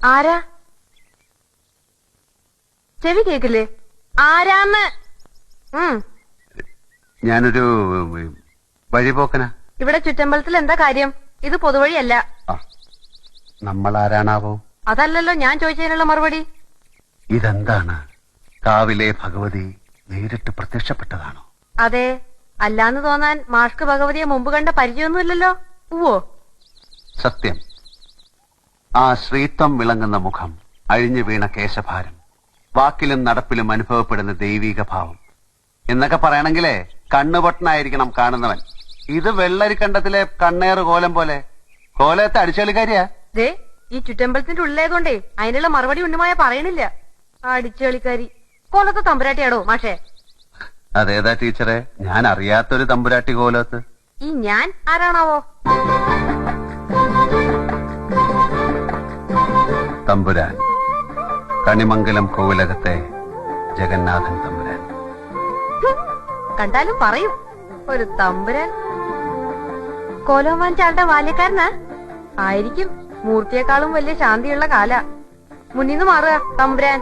ആരാ? ചെവി കേക്കില്ലേ? ആരാന്ന്? ഞാനൊരു വഴിപോക്കനാ. ഇവിടെ ചുറ്റമ്പലത്തിൽ എന്താ കാര്യം? ഇത് പൊതുവഴിയല്ല. നമ്മൾ ആരാണാവോ? അതല്ലല്ലോ ഞാൻ ചോദിച്ചതിനുള്ള മറുപടി. ഇതെന്താണ്? കാവിലെ ഭഗവതി നേരിട്ട് പ്രത്യക്ഷപ്പെട്ടതാണോ? അതെ. അല്ലാന്ന് തോന്നാൻ മാഷ്ക്ക് ഭഗവതിയെ മുമ്പ് കണ്ട പരിചയമൊന്നുമില്ലല്ലോ. ഉവ്വോ? സത്യം. ആ ശ്രീത്വം വിളങ്ങുന്ന മുഖം, അഴിഞ്ഞു വീണ കേശഭാരം, വാക്കിലും നടപ്പിലും അനുഭവപ്പെടുന്ന ദൈവീക ഭാവം എന്നൊക്കെ പറയണെങ്കിലേ കണ്ണുപൊട്ടനായിരിക്കണം കാണുന്നവൻ. ഇത് വെള്ളരിക്കണ്ടത്തിലെ കണ്ണേറ് കോലം പോലെ. കോലത്തെ അടിച്ചുകളിക്കാരിയാ. ദേ, ഈ ചുറ്റമ്പലത്തിന്റെ ഉള്ളിലായതുകൊണ്ടേ അതിനുള്ള മറുപടി ഉണ്ണുമായ പറയണില്ല. അടിച്ചുകളിക്കാരി. കോലത്തെ തമ്പുരാട്ടിയാടോ മാഷേ? അതേതാ ടീച്ചറെ? ഞാൻ അറിയാത്തൊരു തമ്പുരാട്ടി കോലത്ത്. ഈ ഞാൻ ആരാണാവോ? തമ്പുരാൻ, കണിമംഗലം കോവിലകത്തെ ജഗന്നാഥൻ തമ്പുരാൻ. കണ്ടാലും പറയും ഒരു തമ്പുരാൻ. കോലോമാൻ ചാളുടെ ബാല്യക്കാരനാ ആയിരിക്കും. മൂർത്തിയെക്കാളും വലിയ ശാന്തിയുള്ള കാല. മുന്നിന്ന് മാറുക തമ്പുരാൻ.